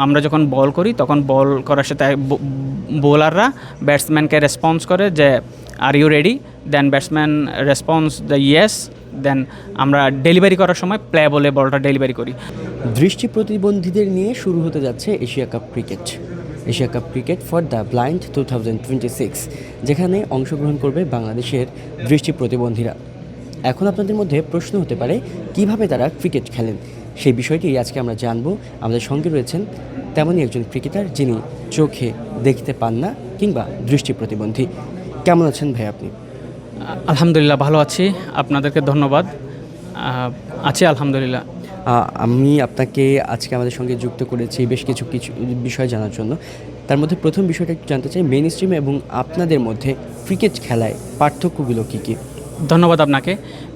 আমরা যখন বল করি তখন বল করার সাথে বোলাররা ব্যাটসম্যানকে রেসপন্স করে যে are you ready, then batsman response the yes, then আমরা ডেলিভারি করার সময় প্লে বলে বলটা ডেলিভারি করি। দৃষ্টি প্রতিবন্ধীদের নিয়ে শুরু হতে যাচ্ছে Asia cup cricket. Asia cup cricket for the blind 2026, যেখানে অংশগ্রহণ করবে বাংলাদেশের দৃষ্টি প্রতিবন্ধীরা। এখন আপনাদের মধ্যে প্রশ্ন হতে পারে কিভাবে তারা ক্রিকেট খেলেন, সেই বিষয়টি আজকে আমরা জানবো। আমাদের সঙ্গে রয়েছেন তেমনই একজন ক্রিকেটার যিনি চোখে দেখতে পান না কিংবা দৃষ্টি প্রতিবন্ধী। কেমন আছেন ভাই আপনি? আলহামদুলিল্লাহ, ভালো আছি, আপনাদেরকে ধন্যবাদ। আছি আলহামদুলিল্লাহ। আমি আপনাকে আজকে আমাদের সঙ্গে যুক্ত করেছি বেশ কিছু বিষয় জানার জন্য। তার মধ্যে প্রথম বিষয়টা একটু জানতে চাই, মেইন স্ট্রিম এবং আপনাদের মধ্যে ক্রিকেট খেলায় পার্থক্যগুলো কী কী? ধন্যবাদ আপনাকে।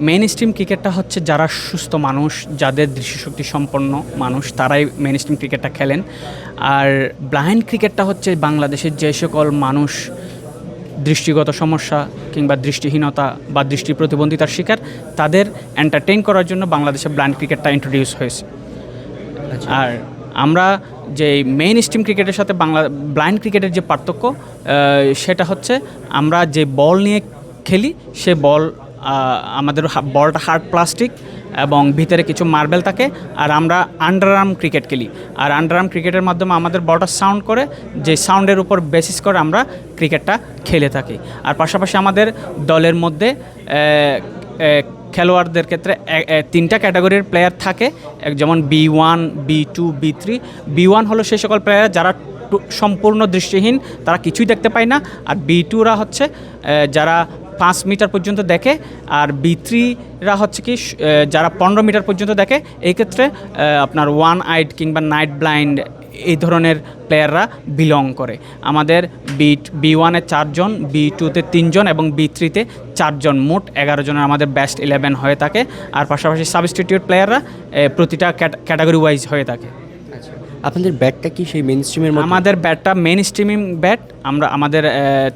মেইন স্ট্রিম ক্রিকেটটা হচ্ছে যারা সুস্থ মানুষ, যাদের দৃষ্টিশক্তি সম্পন্ন মানুষ, তারাই মেইন স্ট্রিম ক্রিকেটটা খেলেন। আর ব্লাইন্ড ক্রিকেটটা হচ্ছে বাংলাদেশের যে সকল মানুষ দৃষ্টিগত সমস্যা কিংবা দৃষ্টিহীনতা বা দৃষ্টি প্রতিবন্ধিতার শিকার, তাদের এন্টারটেইন করার জন্য বাংলাদেশে ব্লাইন্ড ক্রিকেটটা ইন্ট্রোডিউস হয়েছে। আর আমরা যে মেইন স্ট্রিম ক্রিকেটের সাথে ব্লাইন্ড ক্রিকেটের যে পার্থক্য, সেটা হচ্ছে আমরা যে বল নিয়ে খেলি সে বল, আমাদের বলটা হার্ড প্লাস্টিক এবং ভিতরে কিছু মার্বেল থাকে। আর আমরা আন্ডারআর্ম ক্রিকেট খেলি, আর আন্ডারআর্ম ক্রিকেটের মাধ্যমে আমাদের বলটা সাউন্ড করে, যে সাউন্ডের উপর বেসিস করে আমরা ক্রিকেটটা খেলে থাকি। আর পাশাপাশি আমাদের দলের মধ্যে খেলোয়াড়দের ক্ষেত্রে তিনটা ক্যাটাগরির প্লেয়ার থাকে, যেমন B1, B2, B3। B1 হলো সেই সকল প্লেয়ার যারা সম্পূর্ণ দৃষ্টিহীন, তারা কিছুই দেখতে পায় না। আর B2রা হচ্ছে যারা 5 মিটার পর্যন্ত দেখে। আর B3রা হচ্ছে কি যারা 15 মিটার পর্যন্ত দেখে। এই ক্ষেত্রে আপনার ওয়ান আইড কিংবা নাইট ব্লাইন্ড এই ধরনের প্লেয়াররা বিলং করে। আমাদের B1-এ 4 জন, B2-তে 3 জন এবং B3-তে 4 জন, মোট 11 জনের আমাদের বেস্ট 11 হয়ে থাকে। আর পাশাপাশি সাবস্টিটিউট প্লেয়াররা প্রতিটা ক্যাটাগরি ওয়াইজ হয়ে থাকে। আপনাদের ব্যাটটা কি সেই মেইন স্ট্রিমের মতো? আমাদের ব্যাটটা মেইন স্ট্রিমিং ব্যাট। আমাদের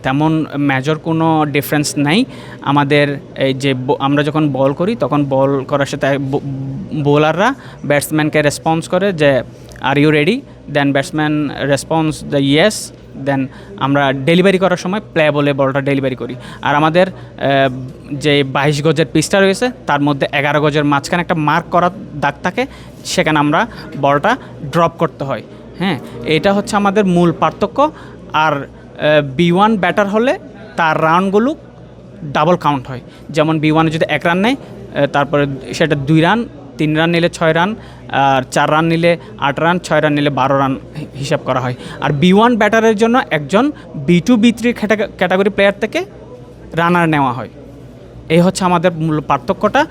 তেমন মেজর কোনো ডিফারেন্স নাই। আমাদের এই যে আমরা যখন বল করি তখন বল করার সাথে বোলাররা ব্যাটসম্যানকে রেসপন্স করে যে are you ready, then batsman response the yes, then আমরা ডেলিভারি করার সময় প্লে বলে বলটা ডেলিভারি করি। আর আমাদের যে 22 গজের পিচটা রয়েছে তার মধ্যে 11 গজের মাঝখানে একটা মার্ক করা দাগ থাকে, সেখানে আমরা বলটা ড্রপ করতে হয়। হ্যাঁ, এটা হচ্ছে আমাদের মূল পার্থক্য। আর B1 ব্যাটার হলে তার রানগুলো ডাবল কাউন্ট হয়। যেমন B1 যদি 1 রান নেয়, তারপরে সেটা 2 রান, 3 রান নিলে 6 রান, আর 4 রান নিলে 8 রান, 6 রান নিলে 12 রান হিসাব করা হয়। আর B1 ব্যাটারের জন্য একজন B2, B3 ক্যাটাগরি প্লেয়ার থেকে রানার নেওয়া হয়। এই হচ্ছে আমাদের মূল পার্থক্যটা।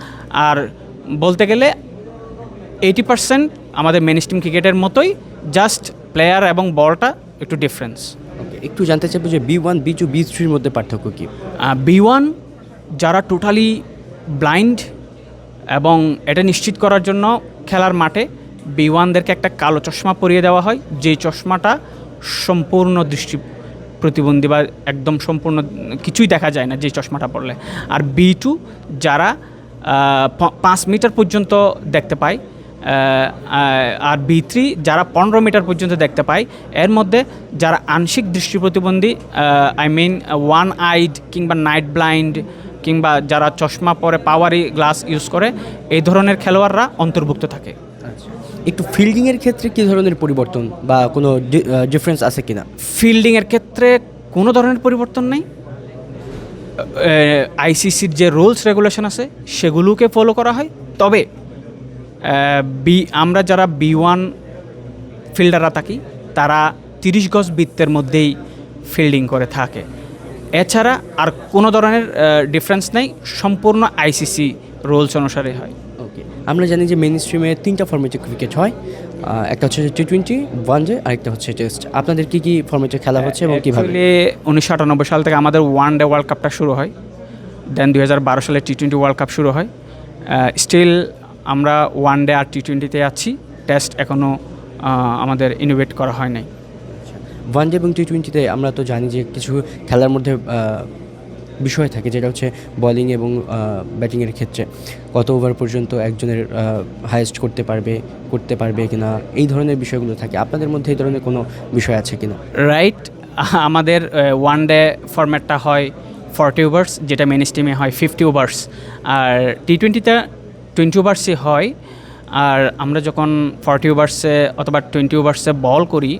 আর বলতে গেলে 80% আমাদের মেইন স্ট্রিম ক্রিকেটের মতোই, জাস্ট প্লেয়ার এবং বলটা একটু ডিফারেন্স। একটু জানতে চাইবো যে B1, B2, B3-র মধ্যে পার্থক্য কী? B1 যারা টোটালি ব্লাইন্ড, এবং এটা নিশ্চিত করার জন্য খেলার মাঠে B1-দেরকে একটা কালো চশমা পরিয়ে দেওয়া হয়, যেই চশমাটা সম্পূর্ণ দৃষ্টি প্রতিবন্ধী বা একদম সম্পূর্ণ কিছুই দেখা যায় না যেই চশমাটা পরলে। আর B2 যারা 5 মিটার পর্যন্ত দেখতে পায়, আর B3 যারা 15 মিটার পর্যন্ত দেখতে পায়। এর মধ্যে যারা আংশিক দৃষ্টি প্রতিবন্ধী, আই মিন ওয়ান আইড কিংবা নাইট ব্লাইন্ড কিংবা যারা চশমা পরে পাওয়ারি গ্লাস ইউজ করে, এই ধরনের খেলোয়াড়রা অন্তর্ভুক্ত থাকে। একটু ফিল্ডিংয়ের ক্ষেত্রে কী ধরনের পরিবর্তন বা কোনো ডিফারেন্স আছে কিনা? ফিল্ডিংয়ের ক্ষেত্রে কোনো ধরনের পরিবর্তন নেই। ICCর যে রুলস রেগুলেশন আছে সেগুলোকে ফলো করা হয়। তবে আমরা যারা B1 ফিল্ডাররা থাকি তারা 30 গজ বৃত্তের মধ্যেই ফিল্ডিং করে থাকে। এছাড়া আর কোনো ধরনের ডিফারেন্স নেই, সম্পূর্ণ ICC রুলস অনুসারে হয়। ওকে, আমরা জানি যে মেইন স্ট্রিমে 3টা ফরম্যাটে ক্রিকেট হয়। একটা হচ্ছে T20, ওয়ানডে, আরেকটা হচ্ছে টেস্ট। আপনাদের কী কী ফরম্যাটে খেলা হচ্ছে এবং কীভাবে? 1998 সাল থেকে আমাদের ওয়ানডে ওয়ার্ল্ড কাপটা শুরু হয়। দেন 2012 সালে T20 ওয়ার্ল্ড কাপ শুরু হয়। স্টিল আমরা ওয়ানডে আর T20-তে আছি। টেস্ট এখনও আমাদের ইনোভেট করা হয় নাই। ওয়ানডে এবং T20-তে আমরা তো জানি যে কিছু খেলার মধ্যে বিষয় থাকে, যেটা হচ্ছে বোলিং এবং ব্যাটিংয়ের ক্ষেত্রে কত ওভার পর্যন্ত একজনের হাইয়েস্ট করতে পারবে কিনা, এই ধরনের বিষয়গুলো থাকে। আপনাদের মধ্যে এই ধরনের কোনো বিষয় আছে কিনা? রাইট, আমাদের ওয়ান ডে ফরম্যাটটা হয় 40 ওভার্স, যেটা মেন স্ট্রিমে হয় 50 ওভার্স, আর টি-20তে 20 ওভার্সই হয়। আর আমরা যখন 40 ওভার্সে অথবা 20 ওভার্সে বল করি,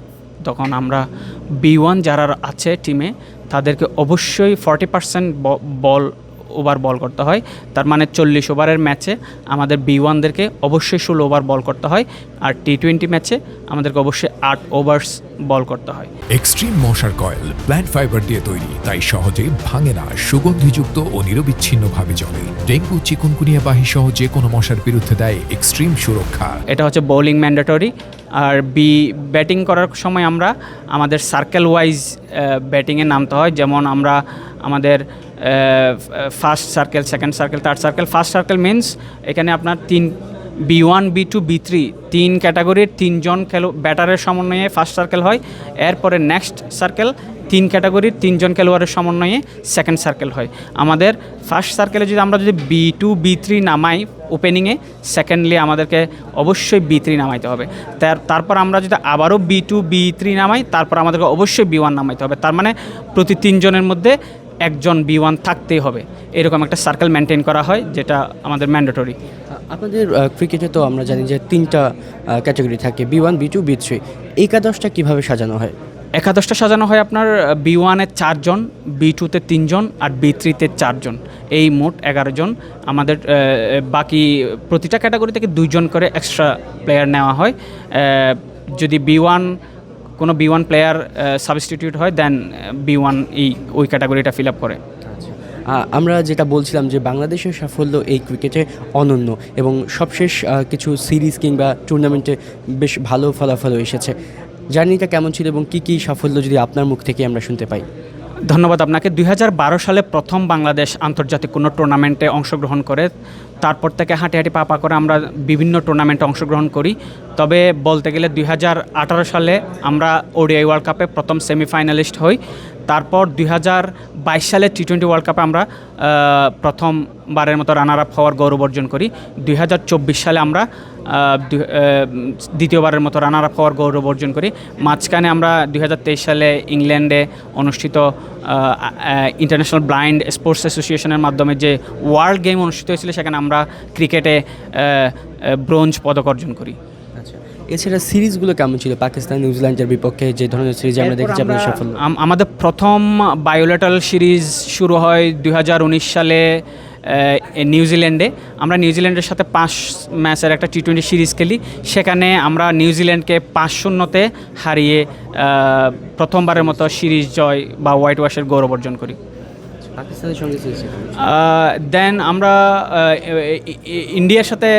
তখন আমরা B1 যারা আছে টিমে তাদেরকে অবশ্যই 40% ওভার বল করতে হয়। তার মানে 40 ওভারের ম্যাচে আমাদের B1দেরকে অবশ্যই 16 ওভার বল করতে হয়, আর টি-20 ম্যাচে আমাদেরকে অবশ্যই 8 ওভার্স বল করতে হয়। এক্সট্রিম মশার কয়েল প্ল্যান্ট ফাইবার দিয়ে তৈরি, তাই সহজে ভাঙে না, সুগন্ধিযুক্ত ও নিরবিচ্ছিন্নভাবে জ্বলে। ডেঙ্গু, চিকুনগুনিয়া বাহি সহ যে কোনো মশার বিরুদ্ধে দেয় এক্সট্রিম সুরক্ষা। এটা হচ্ছে বোলিং ম্যান্ডেটরি। আর ব্যাটিং করার সময় আমরা আমাদের সার্কেল ওয়াইজ ব্যাটিংয়ে নামতে হয়। যেমন আমরা আমাদের first circle, second circle, third circle. First circle means এখানে আপনার B1, B2, B3 তিন ক্যাটাগরির তিনজন ব্যাটারের সমন্বয়ে ফার্স্ট সার্কেল হয়। এরপরে নেক্সট সার্কেল 3 ক্যাটাগরির 3জন খেলোয়াড়ের সমন্বয়ে সেকেন্ড সার্কেল হয়। আমাদের ফার্স্ট সার্কেলে আমরা যদি B2, B3 নামাই ওপেনিংয়ে, সেকেন্ডলি আমাদেরকে অবশ্যই B3 নামাইতে হবে। তারপর আমরা যদি আবারও B2, B3 নামাই, তারপর আমাদেরকে অবশ্যই B1 নামাইতে হবে। তার মানে প্রতি 3 জনের মধ্যে একজন B1 থাকতেই হবে। এরকম একটা সার্কেল মেনটেন করা হয়, যেটা আমাদের ম্যান্ডেটরি। আপনাদের ক্রিকেটে তো আমরা জানি যে 3টা ক্যাটাগরি থাকে, B1, B2, B3। এই একাদশটা কীভাবে সাজানো হয়? একাদশটা সাজানো হয় আপনার B1-এ 4 জন, B2-তে 3 জন, আর B3-তে 4 জন, এই মোট 11 জন। আমাদের বাকি প্রতিটা ক্যাটাগরি থেকে 2 জন করে এক্সট্রা প্লেয়ার নেওয়া হয়। যদি কোনো B1 প্লেয়ার সাবস্টিটিউট হয়, দেন B1 ওই ক্যাটাগরিটা ফিল আপ করে। আমরা যেটা বলছিলাম যে বাংলাদেশের সাফল্য এই ক্রিকেটে অনন্য, এবং সবশেষ কিছু সিরিজ কিংবা টুর্নামেন্টে বেশ ভালো ফলাফল এসেছে। জার্নিটা কেমন ছিল এবং কী সাফল্য যদি আপনার মুখ থেকে আমরা শুনতে পাই? ধন্যবাদ আপনাকে। 2012 সালে প্রথম বাংলাদেশ আন্তর্জাতিক কোনো টুর্নামেন্টে অংশগ্রহণ করে, তারপর থেকে হাঁটি পা করে আমরা বিভিন্ন টুর্নামেন্টে অংশগ্রহণ করি। তবে বলতে গেলে 2018 সালে আমরা ওডিআই ওয়ার্ল্ড কাপে প্রথম সেমিফাইনালিস্ট হই। তারপর 2022 সালে টি-20 ওয়ার্ল্ড কাপে আমরা প্রথমবারের মতো রানার আপ হওয়ার গৌরব অর্জন করি। 2024 সালে আমরা দ্বিতীয়বারের মতো রানার আপ হওয়ার গৌরব অর্জন করি। মাঝখানে আমরা 2023 সালে ইংল্যান্ডে অনুষ্ঠিত ইন্টারন্যাশনাল ব্লাইন্ড স্পোর্টস অ্যাসোসিয়েশনের মাধ্যমে যে ওয়ার্ল্ড গেম অনুষ্ঠিত হয়েছিল, সেখানে আমরা ক্রিকেটে ব্রোঞ্জ পদক অর্জন করি। আচ্ছা, এছাড়া সিরিজগুলো কেমন ছিল? পাকিস্তান, নিউজিল্যান্ডের বিপক্ষে যে ধরনের সিরিজ আমরা দেখেছি আপনাদের সাফল্য। আমাদের প্রথম বায়োলেটারাল সিরিজ শুরু হয় 2019 সালে নিউজিল্যান্ডে। আমরা নিউজিল্যান্ডের সাথে 5 ম্যাচের একটা টি-20 সিরিজ খেলি। সেখানে আমরা নিউজিল্যান্ডকে 5-0-তে হারিয়ে প্রথমবারের মতো সিরিজ জয় বা হোয়াইট ওয়াশের গৌরব অর্জন করি। পাকিস্তানের সঙ্গে দেন আমরা ইন্ডিয়ার সাথে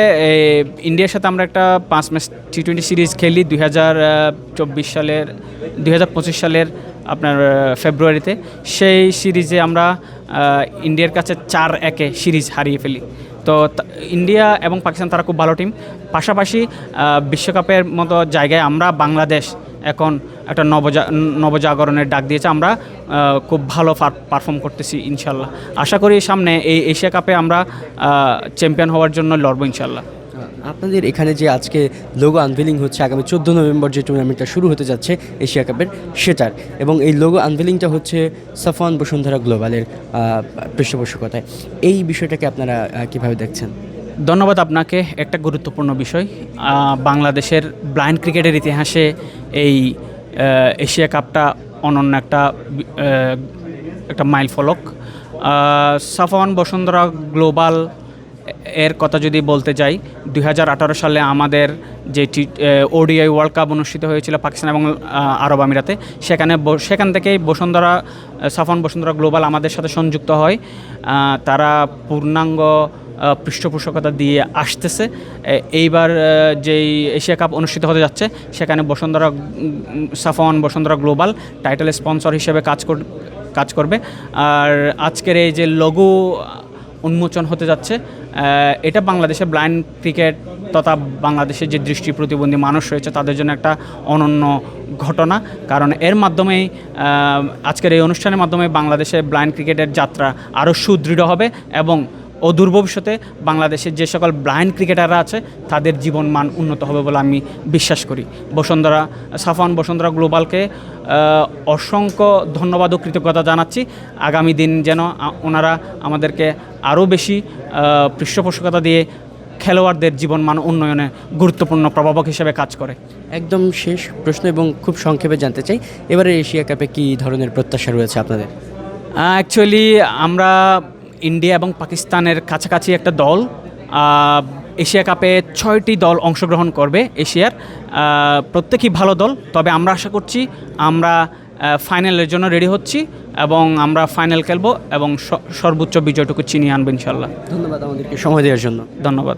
আমরা একটা 5 ম্যাচ টি-20 সিরিজ খেলি 2025 সালের আপনার ফেব্রুয়ারিতে। সেই সিরিজে আমরা ইন্ডিয়ার কাছে 4-1 সিরিজ হারিয়ে ফেলি। তো ইন্ডিয়া এবং পাকিস্তান তারা খুব ভালো টিম। পাশাপাশি বিশ্বকাপের মতো জায়গায় আমরা বাংলাদেশ এখন একটা নবজাগরণের ডাক দিয়েছে। আমরা খুব ভালো পারফর্ম করতেছি ইনশাল্লাহ। আশা করি সামনে এই এশিয়া কাপে আমরা চ্যাম্পিয়ন হওয়ার জন্য লড়বো ইনশাল্লাহ। আপনাদের এখানে যে আজকে লোগো আনভেলিং হচ্ছে, আগামী 14 নভেম্বর যে টুর্নামেন্টটা শুরু হতে যাচ্ছে এশিয়া কাপের, সেটার, এবং এই লোগো আনভেলিংটা হচ্ছে সাফওয়ান বসুন্ধরা গ্লোবালের পৃষ্ঠপোষকতায়। এই বিষয়টাকে আপনারা কীভাবে দেখছেন? ধন্যবাদ আপনাকে। একটা গুরুত্বপূর্ণ বিষয়, বাংলাদেশের ব্লাইন্ড ক্রিকেটের ইতিহাসে এই এশিয়া কাপটা অনন্য একটা মাইল ফলক। সাফওয়ান বসুন্ধরা গ্লোবাল এর কথা যদি বলতে যাই, 2018 সালে আমাদের যে ওডিআই ওয়ার্ল্ড কাপ অনুষ্ঠিত হয়েছিল পাকিস্তান এবং আরব আমিরাতে, সেখান থেকেই সাফওয়ান বসুন্ধরা গ্লোবাল আমাদের সাথে সংযুক্ত হয়। তারা পূর্ণাঙ্গ পৃষ্ঠপোষকতা দিয়ে আসতেছে। এইবার যেই এশিয়া কাপ অনুষ্ঠিত হতে যাচ্ছে, সেখানে Safwan Bashundhara global title sponsor হিসেবে কাজ করবে। আর আজকের এই যে লোগো উন্মোচন হতে যাচ্ছে, এটা বাংলাদেশের ব্লাইন্ড ক্রিকেট তথা বাংলাদেশের যে দৃষ্টি প্রতিবন্ধী মানুষ রয়েছে তাদের জন্য একটা অনন্য ঘটনা, কারণ এর মাধ্যমেই আজকের এই অনুষ্ঠানের মাধ্যমে বাংলাদেশে ব্লাইন্ড ক্রিকেটের যাত্রা আরও সুদৃঢ় হবে এবং অদূর ভবিষ্যতে বাংলাদেশের যে সকল ব্লাইন্ড ক্রিকেটাররা আছে তাদের জীবন মান উন্নত হবে বলে আমি বিশ্বাস করি। সাফওয়ান বসুন্ধরা গ্লোবালকে অসংখ্য ধন্যবাদ ও কৃতজ্ঞতা জানাচ্ছি। আগামী দিন যেন ওনারা আমাদেরকে আরও বেশি পৃষ্ঠপোষকতা দিয়ে খেলোয়াড়দের জীবন মান উন্নয়নে গুরুত্বপূর্ণ প্রভাবক হিসেবে কাজ করে। একদম শেষ প্রশ্ন এবং খুব সংক্ষেপে জানতে চাই, এবারে এশিয়া কাপে কী ধরনের প্রত্যাশা রয়েছে আপনাদের? অ্যাকচুয়ালি আমরা ইন্ডিয়া এবং পাকিস্তানের কাছাকাছি একটা দল। এশিয়া কাপে 6টি দল অংশগ্রহণ করবে এশিয়ার, প্রত্যেকই ভালো দল। তবে আমরা আশা করছি আমরা ফাইনালের জন্য রেডি হচ্ছি এবং আমরা ফাইনাল খেলবো এবং সর্বোচ্চ বিজয়টুকু ছিনিয়ে আনবো ইনশাল্লাহ। ধন্যবাদ আমাদেরকে সময় দেওয়ার জন্য। ধন্যবাদ।